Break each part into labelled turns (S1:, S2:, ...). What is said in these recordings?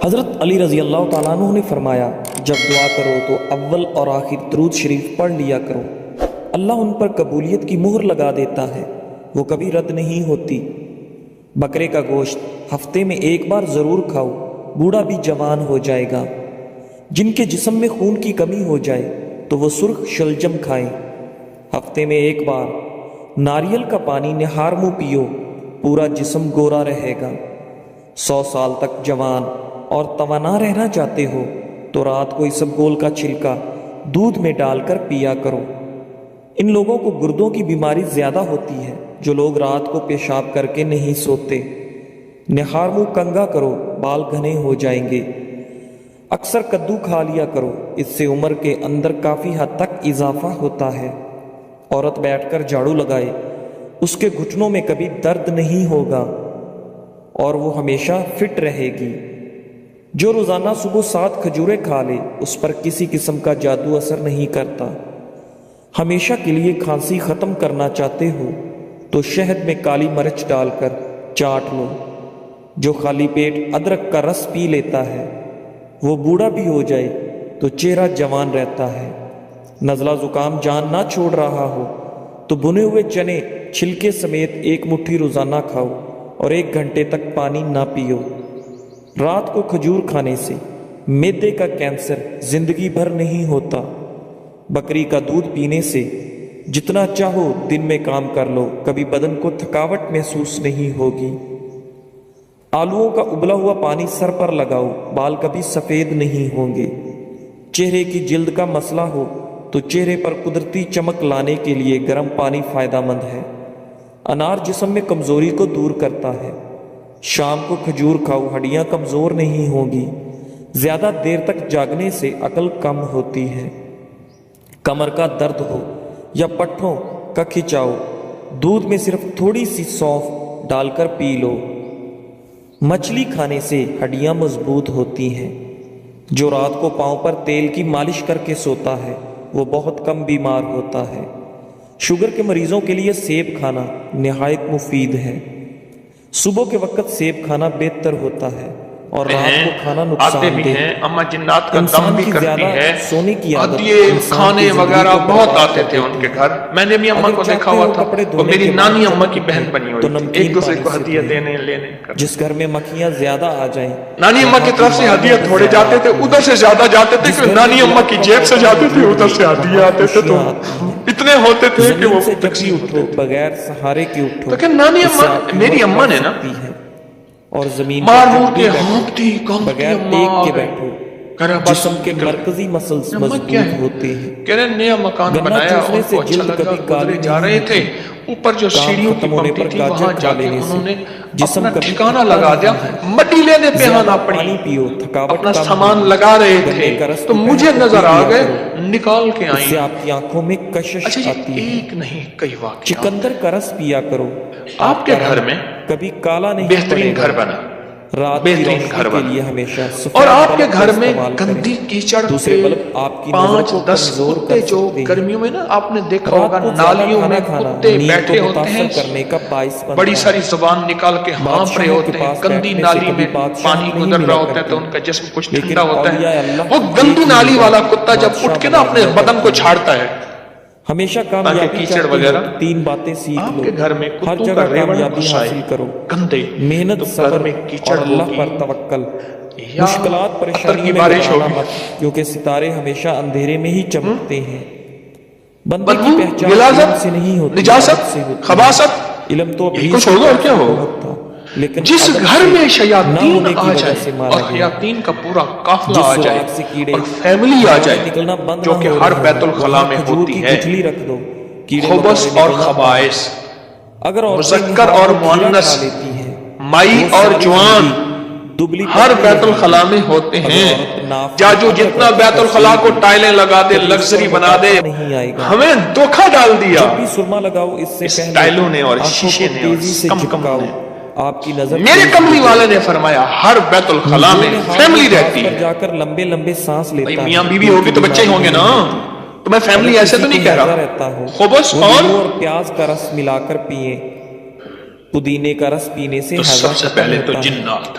S1: حضرت علی رضی اللہ تعالیٰ عنہ نے فرمایا، جب دعا کرو تو اول اور آخر درود شریف پڑھ لیا کرو، اللہ ان پر قبولیت کی مہر لگا دیتا ہے، وہ کبھی رد نہیں ہوتی۔ بکرے کا گوشت ہفتے میں ایک بار ضرور کھاؤ، بوڑھا بھی جوان ہو جائے گا۔ جن کے جسم میں خون کی کمی ہو جائے تو وہ سرخ شلجم کھائیں۔ ہفتے میں ایک بار ناریل کا پانی نہار منہ پیو، پورا جسم گورا رہے گا۔ 100 سال تک جوان اور توانا رہنا چاہتے ہو تو رات کو اسبگول کا چھلکا دودھ میں ڈال کر پیا کرو۔ ان لوگوں کو گردوں کی بیماری زیادہ ہوتی ہے جو لوگ رات کو پیشاب کر کے نہیں سوتے۔ نہار منہ کنگا کرو، بال گھنے ہو جائیں گے۔ اکثر کدو کھا لیا کرو، اس سے عمر کے اندر کافی حد تک اضافہ ہوتا ہے۔ عورت بیٹھ کر جھاڑو لگائے، اس کے گھٹنوں میں کبھی درد نہیں ہوگا اور وہ ہمیشہ فٹ رہے گی۔ جو روزانہ صبح 7 کھجوریں کھا لے، اس پر کسی قسم کا جادو اثر نہیں کرتا۔ ہمیشہ کے لیے کھانسی ختم کرنا چاہتے ہو تو شہد میں کالی مرچ ڈال کر چاٹ لو۔ جو خالی پیٹ ادرک کا رس پی لیتا ہے وہ بوڑھا بھی ہو جائے تو چہرہ جوان رہتا ہے۔ نزلہ زکام جان نہ چھوڑ رہا ہو تو بنے ہوئے چنے چھلکے سمیت 1 مٹھی روزانہ کھاؤ اور 1 گھنٹے تک پانی نہ پیو۔ رات کو کھجور کھانے سے معدے کا کینسر زندگی بھر نہیں ہوتا۔ بکری کا دودھ پینے سے جتنا چاہو دن میں کام کر لو، کبھی بدن کو تھکاوٹ محسوس نہیں ہوگی۔ آلوؤں کا ابلا ہوا پانی سر پر لگاؤ، بال کبھی سفید نہیں ہوں گے۔ چہرے کی جلد کا مسئلہ ہو تو چہرے پر قدرتی چمک لانے کے لیے گرم پانی فائدہ مند ہے۔ انار جسم میں کمزوری کو دور کرتا ہے۔ شام کو کھجور کھاؤ، ہڈیاں کمزور نہیں ہوں گی۔ زیادہ دیر تک جاگنے سے عقل کم ہوتی ہے۔ کمر کا درد ہو یا پٹھوں کا کھچاؤ، دودھ میں صرف تھوڑی سی سونف ڈال کر پی لو۔ مچھلی کھانے سے ہڈیاں مضبوط ہوتی ہیں۔ جو رات کو پاؤں پر تیل کی مالش کر کے سوتا ہے وہ بہت کم بیمار ہوتا ہے۔ شوگر کے مریضوں کے لیے سیب کھانا نہایت مفید ہے۔ صبح کے وقت سیب کھانا بہتر ہوتا ہے اور رات کو کھانا نقصان دہ ہے۔
S2: اما جنات کا دم
S1: انسان
S2: بھی
S1: کی
S2: کرتی
S1: زیادہ
S2: ہے،
S1: سونے کی عادت
S2: ہدیے
S1: انسان
S2: کھانے
S1: کی زندگی
S2: وغیرہ
S1: کو
S2: بہت
S1: برباد
S2: آتے
S1: کر
S2: تھے ان
S1: دیتی
S2: کے
S1: ہے۔
S2: گھر۔ میں نے بھی اما
S1: اگر
S2: کو
S1: چاہتے
S2: دیکھا
S1: ہو
S2: ہوا تھا،
S1: کپڑے
S2: وہ
S1: دھونے
S2: میری
S1: کے بعد
S2: نانی اما کی
S1: چمکتے
S2: بہن
S1: ہیں
S2: بنی
S1: تو
S2: ہوئی تھی،
S1: نمکین
S2: ایک دوسرے کو
S1: پانی سے
S2: ہدیہ
S1: دھوئیں۔
S2: دینے لینے کر۔
S1: جس گھر میں مکھیاں زیادہ آ جائیں
S2: نانی اما کی طرف سے ہدیہ تھوڑے جاتے تھے، ادھر سے زیادہ جاتے تھے کہ نانی اما کی جیب سے جاتے تھے، ادھر سے ہدیہ آتے تھے تو اتنے ہوتے تھے کہ وہ
S1: زمین سے جب بھی
S2: تقسیم
S1: اٹھو
S2: ہوتے تھے۔
S1: بغیر سہارے کے اٹھو،
S2: تو کہ نانی
S1: اس سے
S2: اما،
S1: آپ کی
S2: میری
S1: عمر
S2: اما
S1: بڑھ
S2: نے نا
S1: سکتی ہے۔ اور زمین
S2: مار
S1: پر
S2: مور
S1: جب بھی
S2: کے
S1: بیٹھو
S2: ہانپتی کانپتی
S1: بغیر
S2: اما
S1: ٹیک
S2: آ
S1: کے
S2: گئی۔
S1: بیٹھو،
S2: کہہ رہا بس
S1: جسم کے
S2: نکل۔
S1: مرکزی مسلز
S2: اما کیا
S1: مضبوط
S2: ہے؟
S1: ہوتے ہیں۔
S2: کہہ رہے نیا مکان
S1: گنا
S2: بنایا،
S1: چوسنے
S2: ان
S1: سے
S2: کو اچھا
S1: جلد
S2: لگا،
S1: کبھی
S2: گزرے
S1: کالی
S2: جا
S1: نہیں
S2: رہے تھے،
S1: ہوتی۔
S2: اوپر جو
S1: کام
S2: سیڑھیوں کی
S1: ختم ہونے
S2: پنکتی
S1: پر
S2: تھی
S1: گاجر
S2: وہاں
S1: کھا
S2: جا کے
S1: لینے سے
S2: انہوں نے
S1: جسم
S2: اپنا
S1: کبھی
S2: ٹھکانہ
S1: تھکتا
S2: لگا دیا،
S1: نہیں ہے۔
S2: مٹی لینے پہ
S1: زیادہ
S2: آنا پڑی،
S1: پانی پیو، تھکاوٹ
S2: اپنا
S1: کم
S2: سامان
S1: ہوگی۔
S2: لگا رہے
S1: گنے
S2: تھے
S1: کا رس
S2: تو
S1: دوپہر
S2: مجھے
S1: کو
S2: نظر
S1: پی
S2: آ
S1: لیا
S2: گئے،
S1: کرو،
S2: نکال کے
S1: اس
S2: آئی۔
S1: سے آپ کی آنکھوں میں کشش
S2: اچھا
S1: آتی
S2: یہ
S1: ہے۔
S2: ایک نہیں کئی واقعات۔
S1: چکندر کا رس پیا کرو،
S2: آپ کے
S1: کا
S2: گھر
S1: رنگ
S2: میں
S1: کبھی کالا نہیں
S2: بہترین
S1: پڑے
S2: گھر
S1: گا۔
S2: بنا،
S1: رات کی
S2: بہترین
S1: روشنی
S2: گھر
S1: کے
S2: بنا،
S1: لیے ہمیشہ
S2: اور
S1: سفید
S2: آپ کے
S1: بلب کا
S2: گھر میں
S1: استعمال کریں۔
S2: گندی کیچڑ
S1: دوسرے
S2: کے
S1: بلب آپ کی نظر کو
S2: 5-10
S1: کمزور
S2: کتے
S1: کر
S2: جو
S1: سکتے ہیں۔
S2: گرمیوں میں نا آپ نے دیکھا
S1: رات
S2: ہوگا
S1: کو زیادہ
S2: نالیوں
S1: کھانا
S2: میں
S1: کھانا
S2: کتے
S1: نیند
S2: بیٹھے
S1: کو
S2: ہوتے ہیں،
S1: متاثر کرنے کا باعث بنتا
S2: بڑی
S1: ہے۔
S2: ساری زبان نکال کے ہانپ رہے
S1: بادشاہوں کے
S2: ہوتے ہیں،
S1: پاس
S2: گندی
S1: بیٹھنے سے
S2: نالی
S1: کبھی
S2: میں
S1: بادشاہت
S2: پانی
S1: نہیں
S2: گزر
S1: ملا
S2: رہا ہوتا ہے
S1: کرتی،
S2: تو ان کا جسم کچھ
S1: لیکن
S2: ٹھنڈا ہوتا
S1: اولیاء
S2: ہے،
S1: اللہ
S2: وہ
S1: کی
S2: گندی
S1: ایک
S2: نالی والا
S1: نگاہ
S2: کتا جب
S1: بادشاہ
S2: اٹھ کے نا
S1: بنا
S2: اپنے
S1: دیا
S2: بدن کو
S1: کرتی ہے۔
S2: چھاڑتا ہے
S1: ہمیشہ
S2: تاکہ
S1: کامیابی
S2: کیچڑ
S1: چاہتے ہو
S2: وغیرہ۔
S1: تو 3 باتیں سیکھ
S2: آپ
S1: لو۔
S2: کے گھر میں
S1: ہر
S2: کتوں
S1: جگہ
S2: کا ریوڑ
S1: کامیابی
S2: گھسائے
S1: حاصل کرو،
S2: گندے
S1: محنت،
S2: تو
S1: صبر
S2: گھر میں کیچڑ
S1: اور اللہ
S2: ہوگی
S1: پر توکل۔
S2: یا
S1: مشکلات
S2: پتھر
S1: پریشانیوں
S2: کی
S1: میں
S2: بارش
S1: گھبرانا
S2: ہوگی،
S1: مت، کیونکہ ستارے ہمیشہ اندھیرے میں ہی چمکتے ہیں۔ بندے کی
S2: بدبو،
S1: پہچان علم
S2: غلاظت،
S1: سے نہیں ہوتی،
S2: نجاست،
S1: عدد سے ہوتی ہے۔
S2: خباثت،
S1: علم تو
S2: یہی
S1: ابلیس
S2: کچھ
S1: کے
S2: ہوگا اور
S1: پاس
S2: کیا
S1: بھی
S2: ہوگا۔
S1: بہت تھا، لیکن
S2: جس
S1: عدد
S2: گھر
S1: سے
S2: میں
S1: نہ
S2: شیاطین
S1: ہونے کی
S2: آ
S1: وجہ
S2: جائیں
S1: سے مارا
S2: اور
S1: گیا۔
S2: شیاطین کا پورا قافلہ
S1: جس
S2: آ جائے
S1: سوراخ سے کیڑے
S2: اور فیملی آ جائے
S1: نکلنا بند
S2: جو
S1: نہ
S2: کہ
S1: ہو
S2: ہر
S1: رہے
S2: بیت
S1: ہوں،
S2: الخلا
S1: وہاں
S2: میں
S1: کھجور
S2: ہوتی
S1: کی
S2: ہے،
S1: گٹھلی رکھ دو، کیڑے
S2: خبث
S1: مکوڑے
S2: اور
S1: نکلنا بند۔
S2: خبائث،
S1: اگر عورتیں
S2: مذکر
S1: نہار
S2: اور
S1: کو کھیرا
S2: مؤنث،
S1: کھا لیتی ہیں،
S2: مائی
S1: وہ
S2: اور
S1: ساری
S2: جوان
S1: زندگی دبلی
S2: ہر
S1: پتلی
S2: بیت
S1: رہیں
S2: الخلا
S1: گی۔
S2: میں ہوتے
S1: اگر
S2: ہیں۔
S1: عورت ناف
S2: جا
S1: میں
S2: جو
S1: ادرک
S2: جتنا
S1: رکھ
S2: بیت
S1: کر
S2: الخلا کو
S1: سوئے گی،
S2: ٹائلیں لگا دے،
S1: کبھی اس
S2: لگژری
S1: پر
S2: بنا دے،
S1: موٹاپا نہیں آئے گا۔
S2: ہمیں دھوکہ ڈال دیا
S1: جب بھی سرما لگاؤ اس سے
S2: اس
S1: پہلے
S2: ٹائلوں نے اور
S1: آنکھوں
S2: شیشے
S1: کو
S2: نے اور
S1: تیزی سے
S2: کم
S1: جھپکاؤ،
S2: نے۔
S1: آپ کی نظر
S2: میرے
S1: تیز
S2: کملی
S1: ہو
S2: والے
S1: جائے۔
S2: نے فرمایا ہر بیت الخلا
S1: جو
S2: میں
S1: نہار
S2: فیملی
S1: گھاس
S2: رہتی
S1: پر
S2: ہے۔
S1: جا کر لمبے لمبے سانس
S2: بھائی
S1: لیتا ہے،
S2: میاں بیوی
S1: دل
S2: ہوگی
S1: کی
S2: تو بچے ہی
S1: بیماری
S2: ہوں گے نا،
S1: نہیں ہوتی۔
S2: تو میں فیملی
S1: اگر
S2: ایسے
S1: کسی
S2: تو
S1: کو
S2: نہیں کہہ
S1: ہیضہ
S2: رہا۔
S1: رہتا ہو
S2: خبث
S1: وہ
S2: اور
S1: لیمو اور پیاز کا رس ملا کر پیئیں، پودینے کا رس پینے سے
S2: تو
S1: ہیضہ
S2: سب سے
S1: ختم
S2: پہلے تو
S1: ہوتا ہے۔
S2: جنات،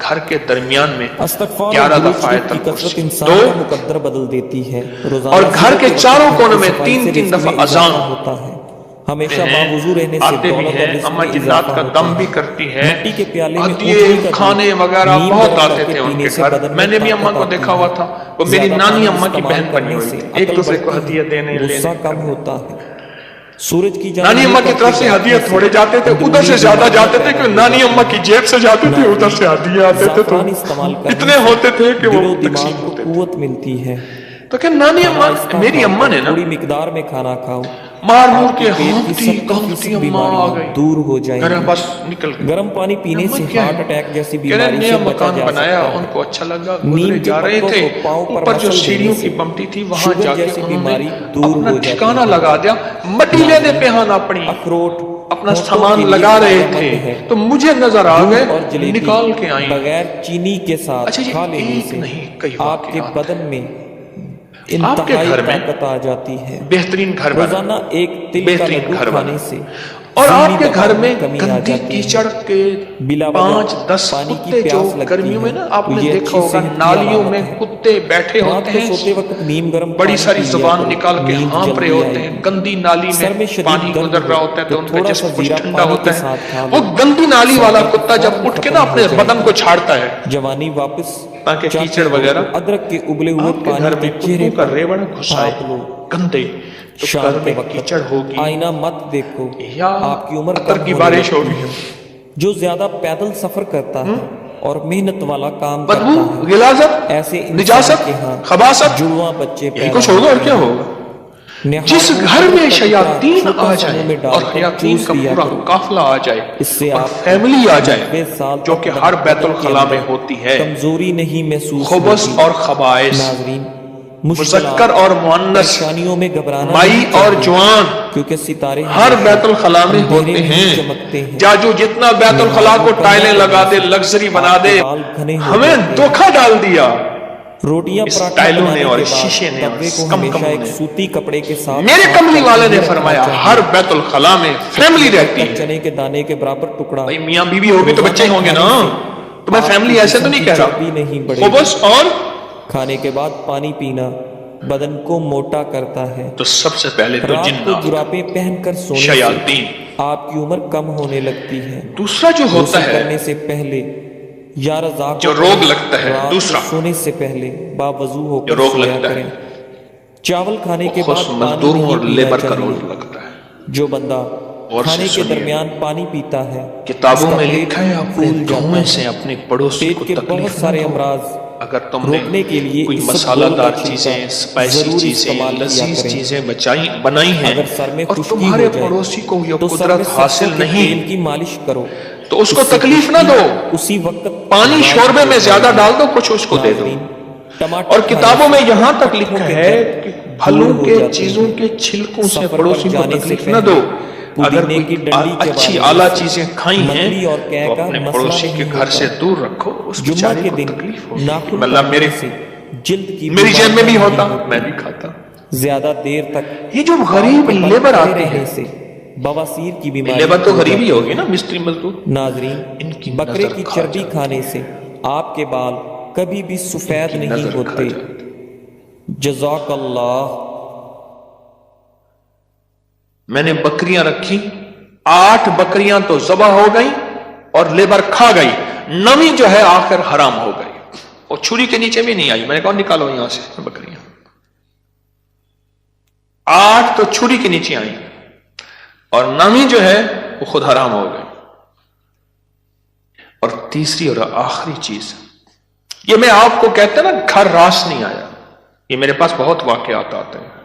S2: گھر کے درمیان میں
S1: استغفار
S2: 11
S1: اور
S2: دفعہ
S1: درود کی
S2: آیت
S1: کثرت
S2: الکرسی
S1: انسان
S2: دو،
S1: کا مقدر بدل دیتی ہے۔ روزانہ
S2: اور گھر کے چاروں کونوں میں
S1: صفائی سے
S2: 3
S1: رزق
S2: دفعہ
S1: میں اضافہ
S2: اذان
S1: ہوتا ہے۔ ہمیشہ باوضو رہنے سے
S2: آتے بھی
S1: دولت
S2: ہیں،
S1: اور رزق
S2: اما
S1: میں
S2: جنات
S1: اضافہ
S2: کا
S1: ہوتا
S2: دم بھی
S1: ہے۔
S2: کرتی ہے،
S1: مٹی کے پیالے میں
S2: ادیے
S1: اونٹنی کا
S2: کھانے
S1: دودھ
S2: وغیرہ
S1: نیم
S2: بہت
S1: گرم
S2: آتے
S1: کر کے
S2: تھے ان
S1: پینے
S2: کے
S1: سے
S2: گھر۔
S1: بدن
S2: میں نے بھی اما
S1: طاقت
S2: کو
S1: آتی
S2: دیکھا
S1: ہے۔
S2: ہوا تھا، وہ میری
S1: زیادہ
S2: نانی
S1: پانی
S2: اما کی
S1: استعمال
S2: بہن بنی
S1: کرنے
S2: ہوئی
S1: سے
S2: تھی، ایک
S1: عقل
S2: دوسرے کو
S1: بڑھتی
S2: ہدیہ
S1: ہے،
S2: دینے
S1: غصہ
S2: لینے
S1: کم
S2: کرنے۔
S1: ہوتا ہے۔ سورج کی جانب
S2: نانی اما کی طرف سے ہدیہ تھوڑے جاتے تھے، ادھر سے زیادہ جاتے تھے کہ نانی اما کی جیب سے جاتے تھے، ادھر سے ہدیہ آتے تھے، تو
S1: زعفران استعمال کرنے
S2: اتنے
S1: سے
S2: ہوتے تھے کہ وہ
S1: دل و دماغ
S2: تقسیم
S1: کو
S2: ہوتے تھے۔
S1: قوت ملتی ہے۔
S2: تو کہ نانی
S1: کھانا
S2: اما،
S1: آہستہ
S2: میری
S1: کھاؤ
S2: اما
S1: اور
S2: نے نا
S1: تھوڑی مقدار میں کھانا کھاؤ،
S2: مار مور
S1: آپ
S2: کے
S1: کے پیٹ کی
S2: ہانکتی
S1: 70%
S2: اما آ
S1: بیماریاں
S2: گئی،
S1: دور ہو جائیں
S2: گھر
S1: گی۔
S2: بس نکل گئی۔
S1: گرم پانی پینے
S2: اما
S1: سے
S2: کیا
S1: ہارٹ
S2: ہے؟
S1: اٹیک جیسی
S2: کہہ رہے
S1: بیماری
S2: نیا
S1: سے بچا
S2: مکان
S1: جا
S2: بنایا،
S1: سکتا
S2: ان
S1: ہے۔
S2: کو اچھا لگا،
S1: نیم
S2: گزرے
S1: کے
S2: جا رہے
S1: پتوں
S2: تھے،
S1: کو پاؤں پر
S2: اوپر جو
S1: مسل دینے
S2: سیڑھیوں
S1: سے
S2: کی بمٹی تھی وہاں
S1: شوگر
S2: جا کے
S1: جیسی
S2: انہوں نے
S1: بیماری دور
S2: اپنا
S1: ہو جاتی
S2: ٹھکانہ
S1: ہے۔
S2: لگا دیا، مٹی لینے پہ ہاں اپنی
S1: اخروٹ
S2: اپنا
S1: ہونٹوں کے
S2: سامان
S1: لیے
S2: لگا رہے
S1: فائدہ
S2: تھے،
S1: مند ہے۔
S2: تو مجھے نظر آ
S1: دودھ
S2: گئے،
S1: اور جلیبی
S2: نکال کے آئیں۔
S1: بغیر چینی کے ساتھ
S2: اچھا، یہ
S1: کھا لینے
S2: ایک
S1: سے
S2: نہیں کئی
S1: آپ کے
S2: واقعات
S1: بدن میں
S2: آپ کے
S1: انتہائی
S2: گھر میں
S1: طاقت آ جاتی ہے۔
S2: بہترین گھر بنا،
S1: روزانہ ایک تل کا
S2: بہترین
S1: لڈو
S2: گھر
S1: کھانے
S2: بنا،
S1: سے
S2: اور
S1: ذہنی
S2: آپ کے
S1: دباؤ
S2: گھر میں
S1: کمی آ
S2: گندی
S1: جاتی ہے۔
S2: کیچڑ کے
S1: بلا وجہ
S2: 5-10
S1: پانی کی
S2: کتے جو
S1: پیاس لگتی
S2: گرمیوں میں
S1: ہے
S2: نا آپ
S1: تو
S2: نے
S1: یہ
S2: دیکھا
S1: اچھی
S2: ہوگا
S1: صحت کی
S2: نالیوں
S1: علامت
S2: میں
S1: ہے۔
S2: کتے بیٹھے
S1: رات
S2: ہوتے
S1: کو
S2: ہیں،
S1: سوتے وقت نیم گرم
S2: بڑی
S1: پانی
S2: ساری
S1: پی لیا
S2: زبان
S1: کرو،
S2: نکال کے
S1: نیند
S2: ہانپ رہے
S1: جلدی
S2: ہوتے
S1: آئے
S2: ہیں،
S1: گی۔
S2: گندی نالی
S1: سر میں شدید
S2: پانی
S1: درد
S2: گزر رہا
S1: ہو
S2: ہوتا ہے
S1: تو
S2: تو ان پہ
S1: تھوڑا
S2: جیسے
S1: سا
S2: کچھ
S1: زیرہ
S2: ٹھنڈا
S1: پانی
S2: ہوتا
S1: کے
S2: ہے،
S1: ساتھ کھا
S2: وہ
S1: لو،
S2: گندی نالی
S1: سر
S2: والا
S1: درد
S2: کتا جب
S1: فوراً
S2: اٹھ کے
S1: ختم
S2: نا
S1: ہو
S2: اپنے
S1: جائے
S2: بدن
S1: گا۔
S2: کو چھاڑتا ہے
S1: جوانی واپس
S2: تاکہ
S1: چاہتے
S2: کیچڑ
S1: ہو
S2: وغیرہ
S1: تو ادرک کے ابلے ہوئے
S2: آپ کے
S1: پانی
S2: گھر
S1: کے
S2: میں
S1: چہرے
S2: کتوں کا
S1: پر
S2: ریوڑ گھسائے
S1: ڈھانپ لو۔
S2: گندے تو
S1: شام
S2: گھر
S1: کے
S2: میں
S1: وقت
S2: کیچڑ ہوگی
S1: آئینہ مت دیکھو،
S2: یا
S1: آپ کی عمر
S2: قطر
S1: کم
S2: کی
S1: ہونے
S2: بارش
S1: لگتی
S2: ہوگی،
S1: ہے۔ جو زیادہ پیدل سفر کرتا ہے اور محنت والا کام
S2: بدبو،
S1: کرتا ہے،
S2: غلاظت،
S1: ایسے انسان
S2: نجاست،
S1: کے ہاں
S2: خباثت،
S1: جڑواں بچے
S2: یہی
S1: پیدا
S2: کچھ ہوگا اور
S1: ہوتے
S2: کیا
S1: ہیں۔
S2: ہوگا؟
S1: نہار
S2: جس
S1: کو
S2: گھر
S1: قدرت
S2: میں
S1: کا
S2: شیاطین
S1: ٹکڑا چھوٹا
S2: آ
S1: سا منہ
S2: جائے
S1: میں
S2: اور
S1: ڈال کر
S2: شیاطین
S1: چوس
S2: کا
S1: لیا
S2: پورا
S1: کرو،
S2: قافلہ آ جائے
S1: اس سے
S2: اور
S1: آپ
S2: فیملی آ جائے
S1: 90 سال
S2: جو
S1: تک
S2: کہ ہر بیت
S1: بدن کے
S2: الخلاء میں
S1: اندر
S2: ہوتی ہے،
S1: کمزوری نہیں محسوس
S2: خبث
S1: ہوتی۔
S2: اور خبائث،
S1: ناظرین،
S2: مذکر
S1: مشکلات
S2: اور مؤنث،
S1: پریشانیوں میں گھبرانا
S2: مائی
S1: نہیں
S2: اور
S1: چاہیے،
S2: جوان،
S1: کیونکہ ستارے
S2: ہر
S1: ہمیشہ
S2: بیت الخلاء میں
S1: اندھیرے
S2: ہوتے
S1: نہیں
S2: ہیں۔
S1: چمکتے ہیں۔
S2: جاجو جتنا بیت الخلاء کو
S1: نماز
S2: ٹائلیں
S1: مکمل
S2: لگا
S1: کرنے
S2: دے،
S1: سے
S2: لگژری بنا
S1: آپ کے
S2: دے،
S1: بال گھنے ہو
S2: ہمیں
S1: جاتے ہیں۔
S2: دھوکہ ڈال دیا
S1: روٹیاں
S2: اس
S1: پراٹھا
S2: ٹائلوں نے
S1: بنانے
S2: اور
S1: کے بعد
S2: شیشے نے اور
S1: توے کو
S2: کم
S1: ہمیشہ
S2: کموں
S1: ایک
S2: نے۔
S1: سوتی کپڑے کے ساتھ
S2: میرے
S1: صاف
S2: کملی
S1: کر کے
S2: والے
S1: ہی
S2: نے
S1: رکھنا
S2: فرمایا
S1: چاہیے۔
S2: ہر بیت الخلاء میں فیملی رہتی ہے۔
S1: چنے کے دانے کے برابر ٹکڑا
S2: بھائی میاں بیوی ہوگی تو بچے ہی ہوں گے نا، تو میں فیملی ایسے تو نہیں کہہ
S1: چربی
S2: رہا۔
S1: نہیں بڑھے گی۔
S2: خبث اور
S1: کھانے کے بعد پانی پینا بدن کو موٹا کرتا ہے۔
S2: تو سب سے پہلے تو
S1: رات کو
S2: جنات،
S1: جرابیں پہن کر سونے سے
S2: شیاطین۔
S1: آپ کی عمر کم ہونے لگتی ہے۔
S2: دوسرا جو ہوتا
S1: غسل
S2: ہے
S1: کرنے سے پہلے یا رضا
S2: جو روگ لگتا ہے،
S1: رات کو
S2: دوسرا
S1: سونے سے پہلے باوضو ہو
S2: جو
S1: کر
S2: روگ
S1: سویا
S2: لگتا ہے،
S1: کریں۔ چاول کھانے کے
S2: خصوص
S1: بعد پانی
S2: مزدوروں اور
S1: نہیں پینا
S2: لیبر کا
S1: چاہیے۔
S2: روگ لگتا ہے۔
S1: جو بندہ
S2: اور
S1: کھانے
S2: سے
S1: کے
S2: سنیے،
S1: درمیان پانی پیتا ہے
S2: کتابوں
S1: اس کا
S2: میں
S1: پیٹ
S2: لکھا ہے اپنے
S1: پھول جاتا
S2: دھویں
S1: ہے۔
S2: سے اپنے پڑوسی
S1: پیٹ
S2: کو
S1: کے بہت
S2: تکلیف نہ
S1: سارے
S2: دو۔
S1: امراض
S2: اگر تم نے
S1: روکنے کے لیے
S2: کوئی
S1: اس
S2: مسالہ
S1: پھول کا
S2: دار
S1: چھلکا
S2: چیزیں، اسپائسی
S1: ضرور
S2: چیزیں،
S1: استعمال کیا
S2: لذیذ
S1: کریں۔
S2: چیزیں بنائی ہیں
S1: اگر سر میں
S2: اور
S1: خشکی
S2: تمہارے
S1: ہو جائے
S2: پڑوسی کو یہ
S1: تو سر میں
S2: قدرت حاصل
S1: سرسوں کے
S2: نہیں،
S1: تیل کی مالش کرو،
S2: تو اس کو
S1: سے
S2: تکلیف نہ
S1: خشکی
S2: دو۔
S1: اسی وقت
S2: پانی
S1: غائب
S2: شوربے
S1: ہو
S2: میں
S1: جائے
S2: زیادہ
S1: گی۔
S2: ڈال دو، کچھ اس کو دے دو۔
S1: ناظرین، ٹماٹر
S2: اور
S1: کھانے
S2: کتابوں
S1: سے
S2: میں یہاں تک
S1: پٹھوں
S2: لکھا
S1: کے
S2: ہے
S1: درد
S2: کہ
S1: دور
S2: پھلوں
S1: ہو
S2: کے
S1: جاتے
S2: چیزوں
S1: ہیں۔
S2: کے چھلکوں سے
S1: سفر پر
S2: پڑوسی کو
S1: جانے سے
S2: تکلیف نہ
S1: پہلے
S2: دو۔ اگر
S1: پودینے کی
S2: کوئی
S1: ڈنڈی
S2: اچھی
S1: چبانے
S2: اعلیٰ
S1: سے
S2: چیزیں کھائی ہیں
S1: مندلی اور قے
S2: تو
S1: کا
S2: اپنے
S1: مسئلہ
S2: پڑوسی کے
S1: نہیں
S2: گھر سے
S1: ہوتا۔
S2: دور رکھو، اس
S1: جمعہ
S2: بیچارے
S1: کے
S2: کو
S1: دن
S2: تکلیف ہوگی۔
S1: ناخن
S2: اللہ میرے
S1: کاٹنے سے جلد کی
S2: میری جیب میں بھی
S1: بیماریاں
S2: ہوتا،
S1: نہیں ہوتی۔
S2: میں بھی کھاتا۔
S1: زیادہ دیر تک
S2: یہ جو غریب
S1: پاؤں کے بل
S2: لیبر
S1: کھڑے
S2: آتی
S1: رہنے
S2: ہے،
S1: سے بواسیر کی بیماری
S2: لیبر تو
S1: ہو
S2: غریب ہی
S1: جاتی
S2: ہوگی نا، مستری مزدور۔
S1: ناظرین،
S2: ان کی
S1: بکرے
S2: نظر
S1: کی
S2: کھا
S1: چربی
S2: جاتی،
S1: کھانے سے آپ کے بال کبھی بھی سفید نہیں
S2: نظر کھا
S1: ہوتے۔
S2: جاتی۔
S1: جزاک اللہ۔
S2: میں نے بکریاں رکھی، 8 بکریاں تو ذبح ہو گئی اور لیبر کھا گئی، 9ویں جو ہے آخر حرام ہو گئی، اور چھری کے نیچے بھی نہیں آئی۔ میں نے کہا نکالو یہاں سے بکریاں۔ 8 تو چھری کے نیچے آئی اور 9ویں جو ہے وہ خود حرام ہو گئی۔ اور تیسری اور آخری چیز، یہ میں آپ کو کہتا نا گھر راس نہیں آیا، یہ میرے پاس بہت واقعات آتے ہیں۔